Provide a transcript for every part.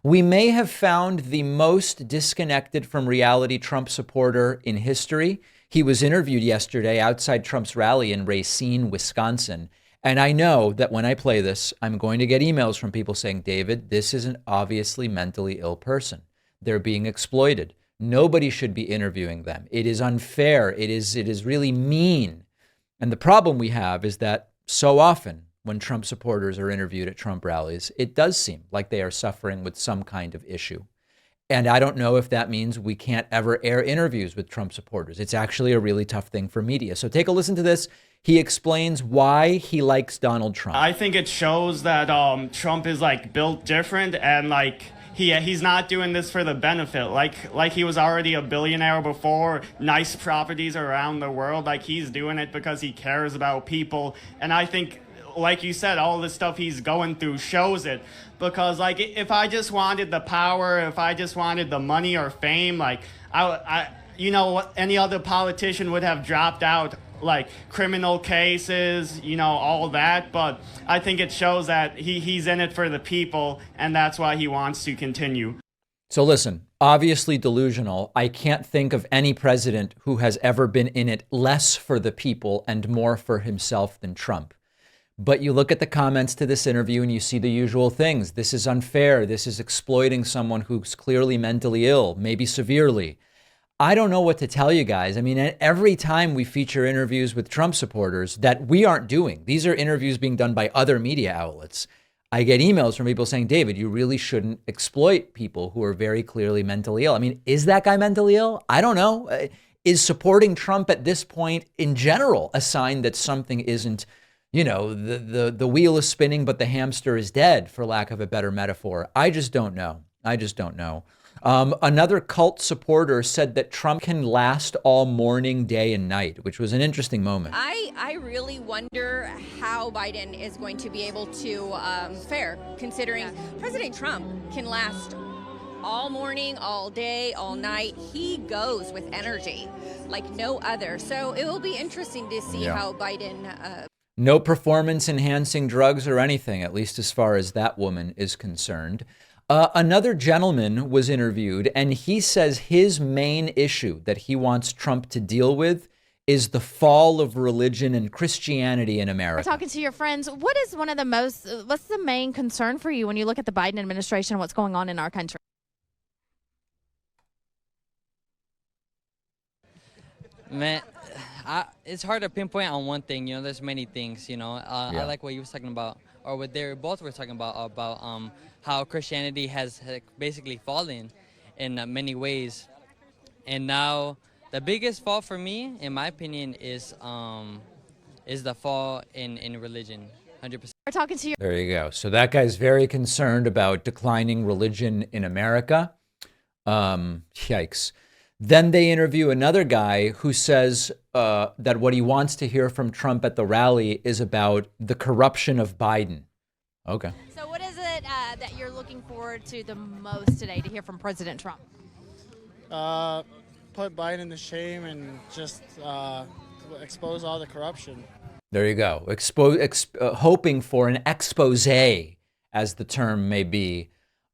We may have found the most disconnected from reality Trump supporter in history. He was interviewed yesterday outside Trump's rally in Racine, Wisconsin. And I know that when I play this, I'm going to get emails from people saying, David, this is an obviously mentally ill person. They're being exploited. Nobody should be interviewing them. It is unfair. It is really mean. And the problem we have is that so often when Trump supporters are interviewed at Trump rallies, it does seem like they are suffering with some kind of issue. And I don't know if that means we can't ever air interviews with Trump supporters. It's actually a really tough thing for media. So take a listen to this. He explains why he likes Donald Trump. I think it shows that Trump is like built different, and like he's not doing this for the benefit. Like he was already a billionaire before, nice properties around the world. Like he's doing it because he cares about people. And I think, like you said, all the stuff he's going through shows it. Because like if I just wanted the power, if I just wanted the money or fame, like I you know, any other politician would have dropped out, like criminal cases, you know, all that. But I think it shows that he's in it for the people, and that's why he wants to continue. So listen, obviously delusional. I can't think of any president who has ever been in it less for the people and more for himself than Trump. But you look at the comments to this interview and you see the usual things. This is unfair. This is exploiting someone who's clearly mentally ill, maybe severely. I don't know what to tell you guys. I mean, every time we feature interviews with Trump supporters that we aren't doing, these are interviews being done by other media outlets. I get emails from people saying, David, you really shouldn't exploit people who are very clearly mentally ill. I mean, is that guy mentally ill? I don't know. Is supporting Trump at this point in general a sign that something isn't, you know, the wheel is spinning, but the hamster is dead, for lack of a better metaphor? I just don't know. Another cult supporter said that Trump can last all morning, day and night, which was an interesting moment. I really wonder how Biden is going to be able to fare, considering President Trump can last all morning, all day, all night. He goes with energy like no other. So it will be interesting to see how Biden... No performance enhancing drugs or anything, at least as far as that woman is concerned. Another gentleman was interviewed, and he says his main issue that he wants Trump to deal with is the fall of religion and Christianity in America. Talking to your friends, what's the main concern for you when you look at the Biden administration and what's going on in our country? Man, it's hard to pinpoint on one thing. You know, there's many things. You know, I like what you were talking about, or what they both were talking about how Christianity has basically fallen in many ways, and now the biggest fall for me, in my opinion, is the fall in religion. 100%. We're talking to you. There you go. So that guy's very concerned about declining religion in America. Yikes. Then they interview another guy who says that what he wants to hear from Trump at the rally is about the corruption of Biden. Okay. So what is it that you're looking forward to the most today to hear from President Trump? Put Biden to shame and just expose all the corruption. There you go. Hoping for an expose, as the term may be,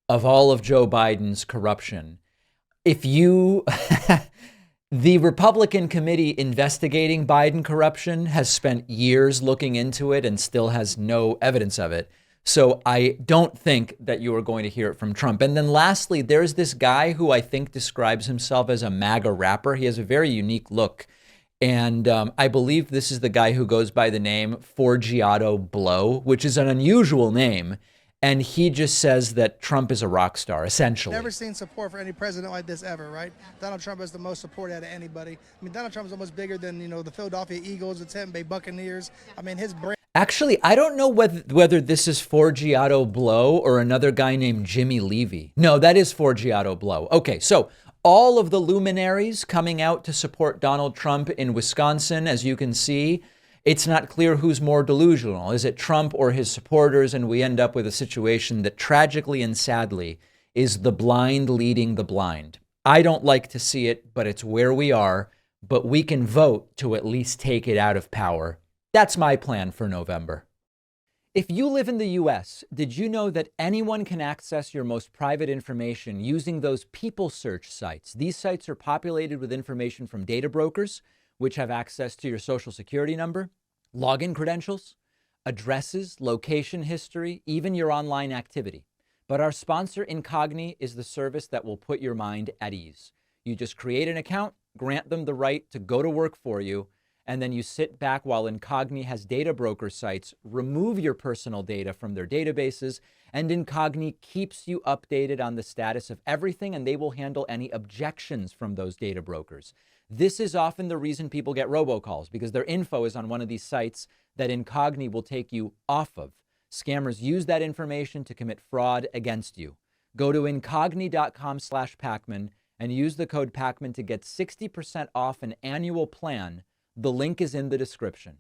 of all of Joe Biden's corruption. If you, the Republican committee investigating Biden corruption has spent years looking into it and still has no evidence of it. So I don't think that you are going to hear it from Trump. And then lastly, there's this guy who I think describes himself as a MAGA rapper. He has a very unique look. And I believe this is the guy who goes by the name Forgiato Blow, which is an unusual name. And he just says that Trump is a rock star, essentially. Never seen support for any president like this ever, right? Donald Trump has the most support out of anybody. I mean, Donald Trump is almost bigger than, the Philadelphia Eagles, the Tampa Bay Buccaneers. I mean, his brand. Actually, I don't know whether this is Forgiato Blow or another guy named Jimmy Levy. No, that is Forgiato Blow. Okay, so all of the luminaries coming out to support Donald Trump in Wisconsin, as you can see. It's not clear who's more delusional. Is it Trump or his supporters? And we end up with a situation that tragically and sadly is the blind leading the blind. I don't like to see it, but it's where we are. But we can vote to at least take it out of power. That's my plan for November. If you live in the US, did you know that anyone can access your most private information using those people search sites? These sites are populated with information from data brokers, which have access to your social security number, login credentials, addresses, location history, even your online activity. But our sponsor, Incogni, is the service that will put your mind at ease. You just create an account, grant them the right to go to work for you, and then you sit back while Incogni has data broker sites remove your personal data from their databases, and Incogni keeps you updated on the status of everything, and they will handle any objections from those data brokers. This is often the reason people get robocalls, because their info is on one of these sites that Incogni will take you off of. Scammers use that information to commit fraud against you. Go to incogni.com/Pacman and use the code Pacman to get 60% off an annual plan. The link is in the description.